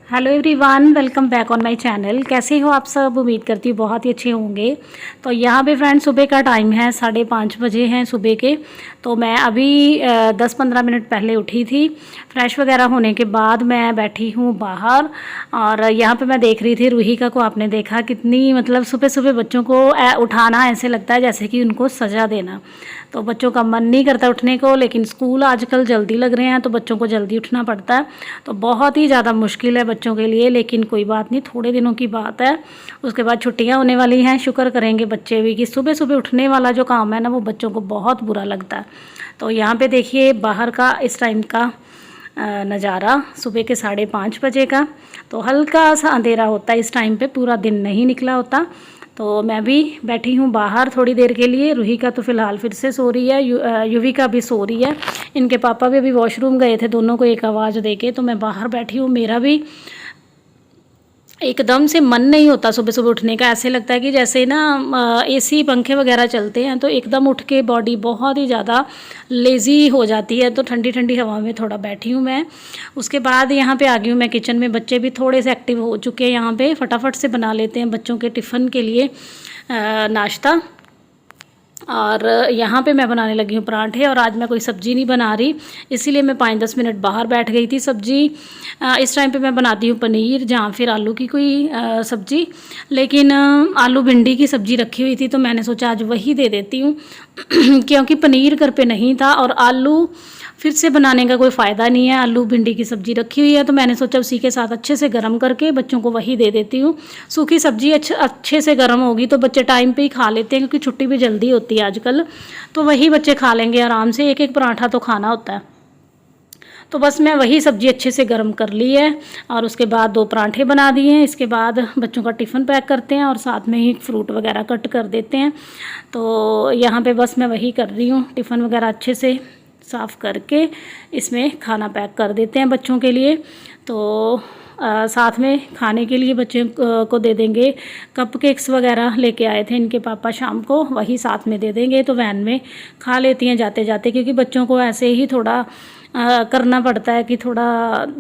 Hello everyone, welcome back on my channel. कैसे हो आप सब? उम्मीद करती हूँ बहुत ही अच्छे होंगे। तो यहाँ पे फ्रेंड सुबह का टाइम है, 5:30 बजे हैं सुबह के। तो मैं अभी 10-15 मिनट पहले उठी थी। फ्रेश वगैरह होने के बाद मैं बैठी हूँ बाहर और यहाँ पे मैं देख रही थी रूहिका को। आपने देखा कितनी मतलब सुबह सुबह बच्चों को उठाना ऐसे लगता है जैसे कि उनको सज़ा देना। तो बच्चों का मन नहीं करता उठने को, लेकिन स्कूल आजकल जल्दी लग रहे हैं तो बच्चों को जल्दी उठना पड़ता है। तो बहुत ही ज़्यादा मुश्किल है बच्चों के लिए, लेकिन कोई बात नहीं, थोड़े दिनों की बात है। उसके बाद छुट्टियां होने वाली हैं। शुक्र करेंगे बच्चे भी कि सुबह सुबह उठने वाला जो काम है ना वो बच्चों को बहुत बुरा लगता है। तो यहाँ पे देखिए बाहर का इस टाइम का नज़ारा सुबह के 5:30 बजे का। तो हल्का सा अंधेरा होता है इस टाइम पे, पूरा दिन नहीं निकला होता। तो मैं भी बैठी हूँ बाहर थोड़ी देर के लिए। रूहिका तो फ़िलहाल फिर से सो रही है, युविका भी सो रही है। इनके पापा भी अभी वॉशरूम गए थे, दोनों को एक आवाज़ देके। तो मैं बाहर बैठी हूँ। मेरा भी एकदम से मन नहीं होता सुबह सुबह उठने का। ऐसे लगता है कि जैसे ना एसी पंखे वगैरह चलते हैं तो एकदम उठ के बॉडी बहुत ही ज़्यादा लेज़ी हो जाती है। तो ठंडी ठंडी हवा में थोड़ा बैठी हूँ मैं। उसके बाद यहाँ पे आ गई हूँ मैं किचन में। बच्चे भी थोड़े से एक्टिव हो चुके हैं यहाँ पे। फटाफट से बना लेते हैं बच्चों के टिफ़िन के लिए नाश्ता। और यहाँ पे मैं बनाने लगी हूँ पराठे। और आज मैं कोई सब्ज़ी नहीं बना रही, इसीलिए मैं 5-10 मिनट बाहर बैठ गई थी। सब्ज़ी इस टाइम पे मैं बनाती हूँ पनीर जहाँ फिर आलू की कोई सब्ज़ी। लेकिन आलू भिंडी की सब्ज़ी रखी हुई थी तो मैंने सोचा आज वही दे देती हूँ क्योंकि पनीर घर पे नहीं था और आलू फिर से बनाने का कोई फ़ायदा नहीं है। आलू भिंडी की सब्ज़ी रखी हुई है तो मैंने सोचा उसी के साथ अच्छे से गर्म करके बच्चों को वही दे देती हूँ। सूखी सब्ज़ी अच्छे से गर्म होगी तो बच्चे टाइम पे ही खा लेते हैं, क्योंकि छुट्टी भी जल्दी होती है आजकल। तो वही बच्चे खा लेंगे आराम से, एक एक पराठा तो खाना होता है। तो बस मैं वही सब्ज़ी अच्छे से गर्म कर ली है और उसके बाद 2 पराठे बना दिए हैं। इसके बाद बच्चों का टिफ़िन पैक करते हैं और साथ में ही फ्रूट वगैरह कट कर देते हैं। तो यहाँ पे बस मैं वही कर रही हूँ, टिफ़िन वगैरह अच्छे से साफ़ करके इसमें खाना पैक कर देते हैं बच्चों के लिए। तो साथ में खाने के लिए बच्चों को दे देंगे। कप केक्स वगैरह लेके आए थे इनके पापा शाम को, वही साथ में दे देंगे तो वैन में खा लेती हैं जाते जाते। क्योंकि बच्चों को ऐसे ही थोड़ा करना पड़ता है कि थोड़ा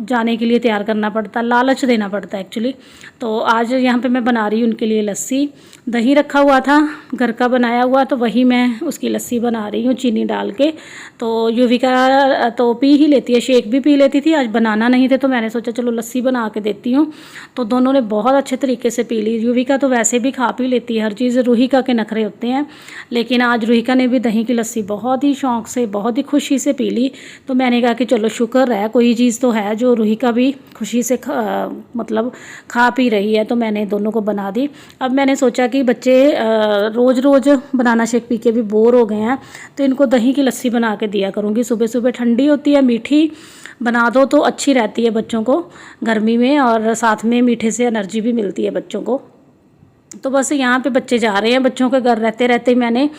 जाने के लिए तैयार करना पड़ता है, लालच देना पड़ता है एक्चुअली। तो आज यहाँ पे मैं बना रही हूँ उनके लिए लस्सी। दही रखा हुआ था घर का बनाया हुआ, तो वही मैं उसकी लस्सी बना रही हूँ चीनी डाल के। तो युविका तो पी ही लेती है, शेक भी पी लेती थी। आज बनाना नहीं थे तो मैंने सोचा चलो लस्सी बना के देती हूँ। तो दोनों ने बहुत अच्छे तरीके से पी ली। युविका तो वैसे भी खा पी लेती है हर चीज़, रूहिका के नखरे होते हैं। लेकिन आज रूहिका ने भी दही की लस्सी बहुत ही शौक़ से, बहुत ही खुशी से पी ली। तो मैंने कहा कि चलो शुक्र है कोई चीज़ तो है जो रूहिका भी खुशी से मतलब खा पी रही है। तो मैंने दोनों को बना दी। अब मैंने सोचा कि बच्चे रोज़ रोज़ बनाना शेक पी के भी बोर हो गए हैं तो इनको दही की लस्सी बना के दिया करूँगी। सुबह सुबह ठंडी होती है, मीठी बना दो तो अच्छी रहती है बच्चों को गर्मी में, और साथ में मीठे से एनर्जी भी मिलती है बच्चों को। तो बस यहाँ पे बच्चे जा रहे हैं। बच्चों के घर रहते रहते मैंने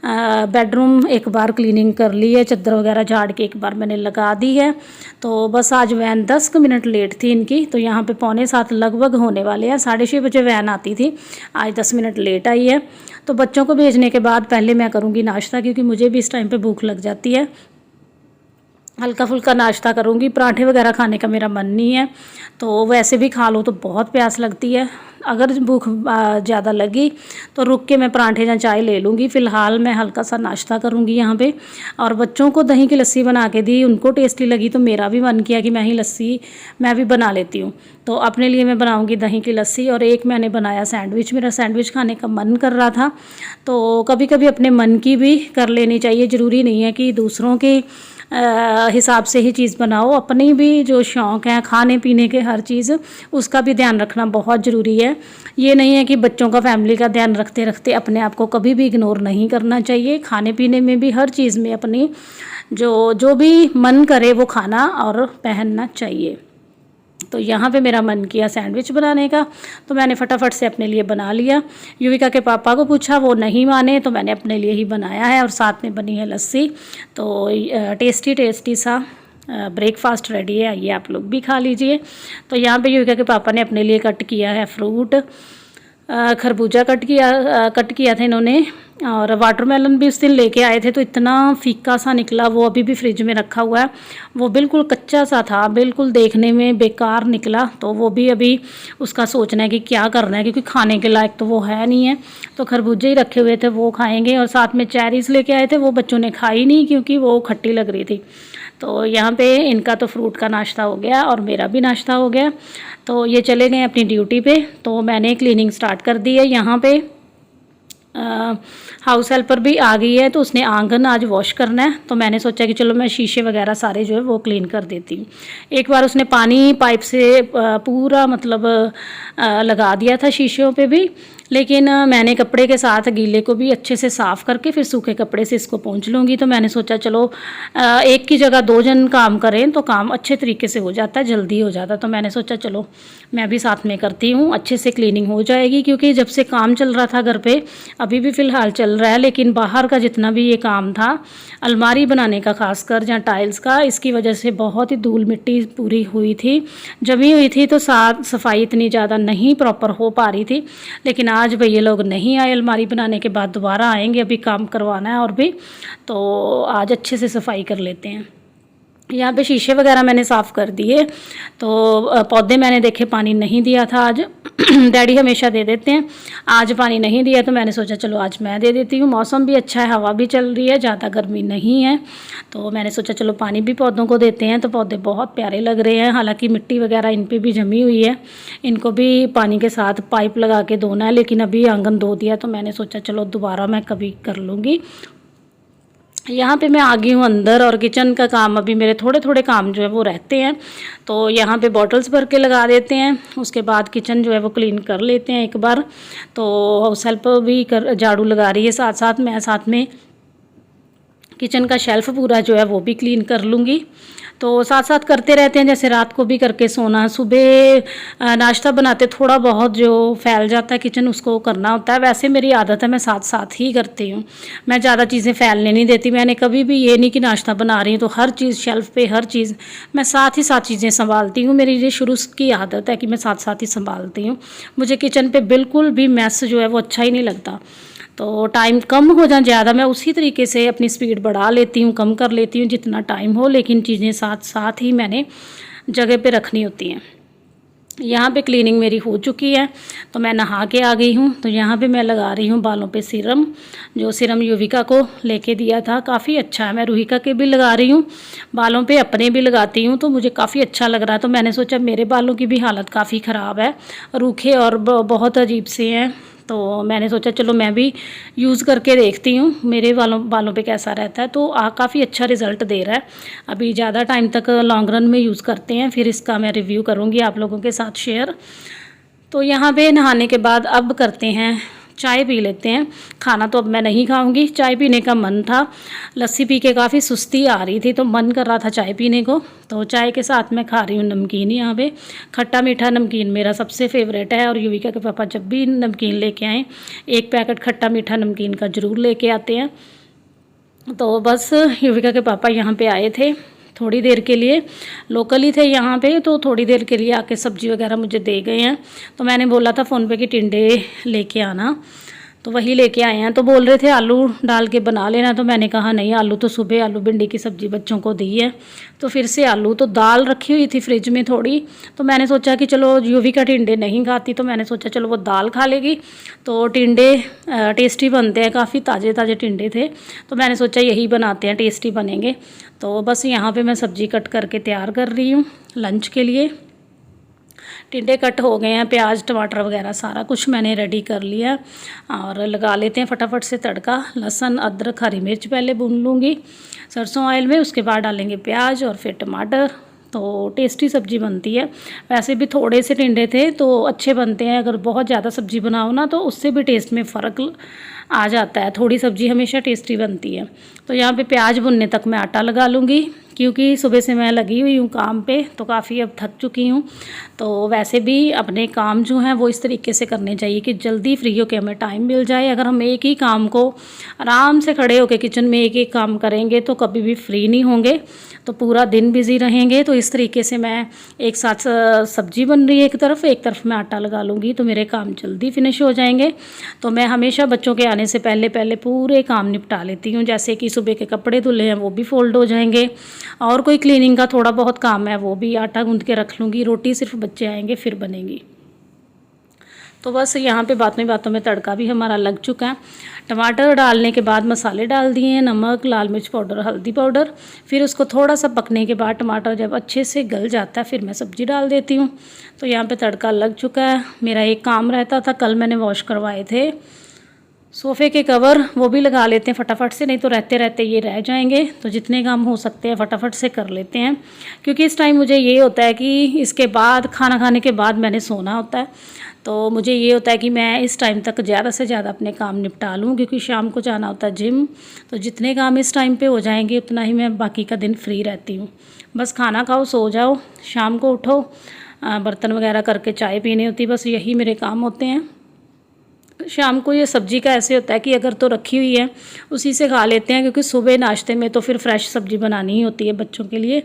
बेडरूम एक बार क्लीनिंग कर ली है, चादर वगैरह झाड़ के एक बार मैंने लगा दी है। तो बस आज वैन 10 मिनट लेट थी इनकी, तो यहाँ पे 6:45 लगभग होने वाले हैं। 6:30 बजे वैन आती थी, आज 10 मिनट लेट आई है। तो बच्चों को भेजने के बाद पहले मैं करूँगी नाश्ता, क्योंकि मुझे भी इस टाइम पे भूख लग जाती है। हल्का फुल्का नाश्ता करूँगी, पराठे वगैरह खाने का मेरा मन नहीं है। तो वैसे भी खा लो तो बहुत प्यास लगती है। अगर भूख ज़्यादा लगी तो रुक के मैं पराठे या चाय ले लूँगी। फ़िलहाल मैं हल्का सा नाश्ता करूँगी यहाँ पे। और बच्चों को दही की लस्सी बना के दी, उनको टेस्टी लगी तो मेरा भी मन किया कि मैं ही लस्सी मैं भी बना लेती हूँ। तो अपने लिए मैं बनाऊँगी दही की लस्सी। और एक मैंने बनाया सैंडविच, मेरा सैंडविच खाने का मन कर रहा था। तो कभी कभी अपने मन की भी कर लेनी चाहिए, ज़रूरी नहीं है कि दूसरों के हिसाब से ही चीज़ बनाओ। अपनी भी जो शौक़ है खाने पीने के हर चीज़, उसका भी ध्यान रखना बहुत ज़रूरी है। ये नहीं है कि बच्चों का फैमिली का ध्यान रखते रखते अपने आप को कभी भी इग्नोर नहीं करना चाहिए। खाने पीने में भी हर चीज़ में अपनी जो भी मन करे वो खाना और पहनना चाहिए। तो यहाँ पे मेरा मन किया सैंडविच बनाने का, तो मैंने फटाफट से अपने लिए बना लिया। युविका के पापा को पूछा, वो नहीं माने, तो मैंने अपने लिए ही बनाया है। और साथ में बनी है लस्सी। तो टेस्टी टेस्टी सा ब्रेकफास्ट रेडी है, ये आप लोग भी खा लीजिए। तो यहाँ पे युविका के पापा ने अपने लिए कट किया है फ्रूट। खरबूजा कट किया था इन्होंने, और वाटरमेलन भी उस दिन लेके आए थे, तो इतना फीका सा निकला, वो अभी भी फ्रिज में रखा हुआ है। वो बिल्कुल कच्चा सा था, बिल्कुल देखने में बेकार निकला। तो वो भी अभी उसका सोचना है कि क्या करना है, क्योंकि खाने के लायक तो वो है नहीं है। तो खरबूजे ही रखे हुए थे, वो खाएंगे। और साथ में चेरीज़ लेके आए थे, वो बच्चों ने खाई नहीं क्योंकि वो खट्टी लग रही थी। तो यहाँ पे इनका तो फ्रूट का नाश्ता हो गया और मेरा भी नाश्ता हो गया। तो ये चले गए अपनी ड्यूटी पे। तो मैंने क्लीनिंग स्टार्ट कर दी है। यहाँ पे हाउस हेल्पर भी आ गई है, तो उसने आंगन आज वॉश करना है। तो मैंने सोचा कि चलो मैं शीशे वगैरह सारे जो है वो क्लीन कर देती हूँ। एक बार उसने पानी पाइप से पूरा मतलब लगा दिया था शीशों पे भी, लेकिन मैंने कपड़े के साथ गीले को भी अच्छे से साफ़ करके फिर सूखे कपड़े से इसको पोंछ लूँगी। तो मैंने सोचा चलो एक की जगह 2 जन काम करें तो काम अच्छे तरीके से हो जाता है, जल्दी हो जाता है। तो मैंने सोचा चलो मैं भी साथ में करती हूँ, अच्छे से क्लीनिंग हो जाएगी। क्योंकि जब से काम चल रहा था घर पे, अभी भी फ़िलहाल चल रहा है, लेकिन बाहर का जितना भी ये काम था, अलमारी बनाने का खासकर या टाइल्स का, इसकी वजह से बहुत ही धूल मिट्टी पूरी हुई थी, जमी हुई थी। तो साफ सफाई इतनी ज़्यादा नहीं प्रॉपर हो पा रही थी। लेकिन आज भैया लोग नहीं आए, अलमारी बनाने के बाद दोबारा आएंगे, अभी काम करवाना है और भी। तो आज अच्छे से सफाई कर लेते हैं। यहाँ पे शीशे वगैरह मैंने साफ़ कर दिए। तो पौधे मैंने देखे पानी नहीं दिया था आज डैडी हमेशा दे देते हैं, आज पानी नहीं दिया तो मैंने सोचा चलो आज मैं दे देती हूँ। मौसम भी अच्छा है, हवा भी चल रही है, ज़्यादा गर्मी नहीं है। तो मैंने सोचा चलो पानी भी पौधों को देते हैं। तो पौधे बहुत प्यारे लग रहे हैं, हालांकि मिट्टी वगैरह इन पर भी जमी हुई है, इनको भी पानी के साथ पाइप लगा के धोना है। लेकिन अभी आंगन धो दिया, तो मैंने सोचा चलो दोबारा मैं कभी कर लूँगी। यहाँ पे मैं आ गई हूँ अंदर, और किचन का काम अभी मेरे थोड़े थोड़े काम जो है वो रहते हैं। तो यहाँ पे बॉटल्स भर के लगा देते हैं, उसके बाद किचन जो है वो क्लीन कर लेते हैं एक बार। तो हाउस हेल्प भी कर झाड़ू लगा रही है, साथ साथ में किचन का शेल्फ़ पूरा जो है वो भी क्लीन कर लूँगी। तो साथ साथ करते रहते हैं, जैसे रात को भी करके सोना, सुबह नाश्ता बनाते थोड़ा बहुत जो फैल जाता है किचन, उसको करना होता है। वैसे मेरी आदत है, मैं साथ साथ ही करती हूँ, मैं ज़्यादा चीज़ें फैलने नहीं देती। मैंने कभी भी ये नहीं कि नाश्ता बना रही हूँ तो हर चीज़ शेल्फ़ पे, हर चीज़ मैं साथ ही साथ चीज़ें संभालती हूँ। मेरी ये शुरू की आदत है कि मैं साथ साथ ही संभालती हूँ। मुझे किचन पर बिल्कुल भी मैस जो है वो अच्छा ही नहीं लगता। तो टाइम कम हो जाए ज़्यादा, मैं उसी तरीके से अपनी स्पीड बढ़ा लेती हूँ, कम कर लेती हूँ जितना टाइम हो, लेकिन चीज़ें साथ साथ ही मैंने जगह पे रखनी होती हैं। यहाँ पे क्लीनिंग मेरी हो चुकी है, तो मैं नहा के आ गई हूँ। तो यहाँ पे मैं लगा रही हूँ बालों पे सीरम, जो सीरम युविका को लेके दिया था, काफ़ी अच्छा है। मैं रूहिका के भी लगा रही हूँ, बालों पे अपने भी लगाती हूँ, तो मुझे काफ़ी अच्छा लग रहा है। तो मैंने सोचा मेरे बालों की भी हालत काफ़ी ख़राब है, रूखे और बहुत अजीब से हैं। तो मैंने सोचा चलो मैं भी यूज़ करके देखती हूँ मेरे बालों पे कैसा रहता है। तो काफ़ी अच्छा रिज़ल्ट दे रहा है। अभी ज़्यादा टाइम तक लॉन्ग रन में यूज़ करते हैं, फिर इसका मैं रिव्यू करूँगी आप लोगों के साथ शेयर। तो यहाँ पे नहाने के बाद अब करते हैं चाय पी लेते हैं। खाना तो अब मैं नहीं खाऊंगी, चाय पीने का मन था, लस्सी पी के काफ़ी सुस्ती आ रही थी, तो मन कर रहा था चाय पीने को। तो चाय के साथ मैं खा रही हूँ नमकीन। यहाँ पे खट्टा मीठा नमकीन मेरा सबसे फेवरेट है, और युविका के पापा जब भी नमकीन लेके आएँ, 1 पैकेट खट्टा मीठा नमकीन का ज़रूर लेके आते हैं। तो बस युविका के पापा यहाँ पर आए थे थोड़ी देर के लिए, लोकल ही थे यहाँ पे, तो थोड़ी देर के लिए आके सब्ज़ी वगैरह मुझे दे गए हैं। तो मैंने बोला था फ़ोन पे कि टिंडे लेके आना, तो वही लेके आए हैं। तो बोल रहे थे आलू डाल के बना लेना, तो मैंने कहा नहीं, आलू तो सुबह आलू भिंडी की सब्ज़ी बच्चों को दी है, तो फिर से आलू। तो दाल रखी हुई थी फ्रिज में थोड़ी, तो मैंने सोचा कि चलो युविका टिंडे नहीं खाती, तो मैंने सोचा चलो वो दाल खा लेगी। तो टिंडे टेस्टी बनते हैं, काफ़ी ताज़े ताज़े टिंडे थे, तो मैंने सोचा यही बनाते हैं, टेस्टी बनेंगे। तो बस यहाँ पे मैं सब्ज़ी कट करके तैयार कर रही हूँ लंच के लिए। टिंडे कट हो गए हैं, प्याज टमाटर वगैरह सारा कुछ मैंने रेडी कर लिया, और लगा लेते हैं फटाफट से तड़का। लहसुन अदरक हरी मिर्च पहले भून लूँगी सरसों ऑयल में, उसके बाद डालेंगे प्याज और फिर टमाटर। तो टेस्टी सब्ज़ी बनती है। वैसे भी थोड़े से टिंडे थे तो अच्छे बनते हैं, अगर बहुत ज़्यादा सब्ज़ी बनाओ ना तो उससे भी टेस्ट में फ़र्क आ जाता है। थोड़ी सब्ज़ी हमेशा टेस्टी बनती है। तो यहाँ पे प्याज भुनने तक मैं आटा लगा लूँगी क्योंकि सुबह से मैं लगी हुई हूँ काम पे, तो काफ़ी अब थक चुकी हूँ। तो वैसे भी अपने काम जो हैं वो इस तरीके से करने चाहिए कि जल्दी फ्री होकर हमें टाइम मिल जाए। अगर हम एक ही काम को आराम से खड़े होकर किचन में एक एक काम करेंगे तो कभी भी फ्री नहीं होंगे, तो पूरा दिन बिज़ी रहेंगे। तो इस तरीके से मैं एक साथ सब्जी बन रही है एक तरफ मैं आटा लगा लूँगी, तो मेरे काम जल्दी फिनिश हो जाएंगे। तो मैं हमेशा बच्चों के आने से पहले पहले पूरे काम निपटा लेती हूँ। जैसे कि सुबह के कपड़े धुले हैं वो भी फोल्ड हो जाएंगे, और कोई क्लीनिंग का थोड़ा बहुत काम है वो भी आटा गूँध के रख लूँगी। रोटी सिर्फ बच्चे आएंगे फिर बनेगी। तो बस यहाँ पे बातों में तड़का भी हमारा लग चुका है। टमाटर डालने के बाद मसाले डाल दिए हैं, नमक, लाल मिर्च पाउडर, हल्दी पाउडर। फिर उसको थोड़ा सा पकने के बाद टमाटर जब अच्छे से गल जाता है फिर मैं सब्ज़ी डाल देती हूँ। तो यहाँ पे तड़का लग चुका है। मेरा एक काम रहता था, कल मैंने वॉश करवाए थे सोफ़े के कवर, वो भी लगा लेते हैं फटाफट से, नहीं तो रहते रहते ये रह जाएंगे। तो जितने काम हो सकते हैं फटाफट से कर लेते हैं, क्योंकि इस टाइम मुझे ये होता है कि इसके बाद खाना खाने के बाद मैंने सोना होता है। तो मुझे ये होता है कि मैं इस टाइम तक ज़्यादा से ज़्यादा अपने काम निपटा लूँ, क्योंकि शाम को जाना होता है जिम। तो जितने काम इस टाइम पे हो जाएंगे उतना ही मैं बाकी का दिन फ्री रहती हूँ। बस खाना खाओ, सो जाओ, शाम को उठो, बर्तन वगैरह करके चाय पीनी होती, बस यही मेरे काम होते हैं। शाम को ये सब्ज़ी का ऐसे होता है कि अगर तो रखी हुई है उसी से खा लेते हैं, क्योंकि सुबह नाश्ते में तो फिर फ्रेश सब्ज़ी बनानी ही होती है बच्चों के लिए,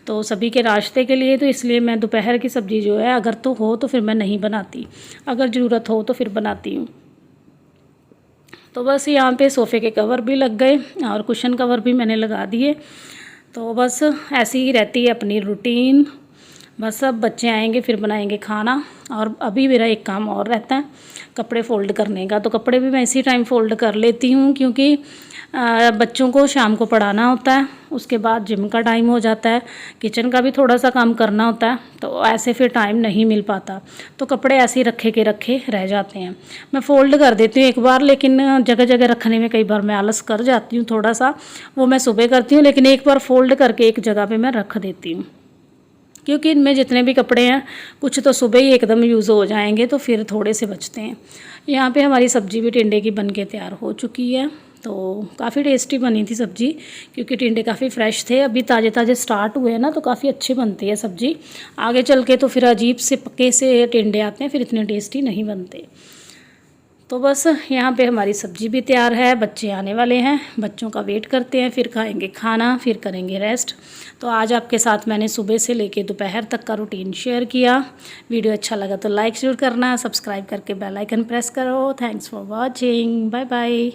तो सभी के नाश्ते के लिए। तो इसलिए मैं दोपहर की सब्ज़ी जो है अगर तो हो तो फिर मैं नहीं बनाती, अगर ज़रूरत हो तो फिर बनाती हूँ। तो बस यहाँ पे सोफ़े के कवर भी लग गए और कुशन कवर भी मैंने लगा दिए। तो बस ऐसी ही रहती है अपनी रूटीन। बस सब बच्चे आएंगे फिर बनाएंगे खाना, और अभी मेरा एक काम और रहता है कपड़े फ़ोल्ड करने का। तो कपड़े भी मैं इसी टाइम फ़ोल्ड कर लेती हूँ, क्योंकि बच्चों को शाम को पढ़ाना होता है, उसके बाद जिम का टाइम हो जाता है, किचन का भी थोड़ा सा काम करना होता है, तो ऐसे फिर टाइम नहीं मिल पाता। तो कपड़े ऐसे ही रखे के रखे रह जाते हैं। मैं फ़ोल्ड कर देती हूँ एक बार, लेकिन जगह जगह रखने में कई बार मैं आलस कर जाती हूँ थोड़ा सा, वो मैं सुबह करती हूँ, लेकिन एक बार फ़ोल्ड करके एक जगह पर मैं रख देती हूँ, क्योंकि इनमें जितने भी कपड़े हैं कुछ तो सुबह ही एकदम यूज़ हो जाएंगे, तो फिर थोड़े से बचते हैं। यहाँ पे हमारी सब्ज़ी भी टिंडे की बन के तैयार हो चुकी है। तो काफ़ी टेस्टी बनी थी सब्ज़ी, क्योंकि टिंडे काफ़ी फ्रेश थे, अभी ताज़े ताज़े स्टार्ट हुए हैं ना, तो काफ़ी अच्छी बनती है सब्ज़ी। आगे चल के तो फिर अजीब से पक्के से टिंडे आते हैं, फिर इतने टेस्टी नहीं बनते। तो बस यहाँ पे हमारी सब्ज़ी भी तैयार है, बच्चे आने वाले हैं, बच्चों का वेट करते हैं, फिर खाएंगे खाना, फिर करेंगे रेस्ट। तो आज आपके साथ मैंने सुबह से लेके दोपहर तक का रूटीन शेयर किया। वीडियो अच्छा लगा तो लाइक ज़रूर करना, सब्सक्राइब करके बेल आइकन प्रेस करो। Thanks for watching, bye bye.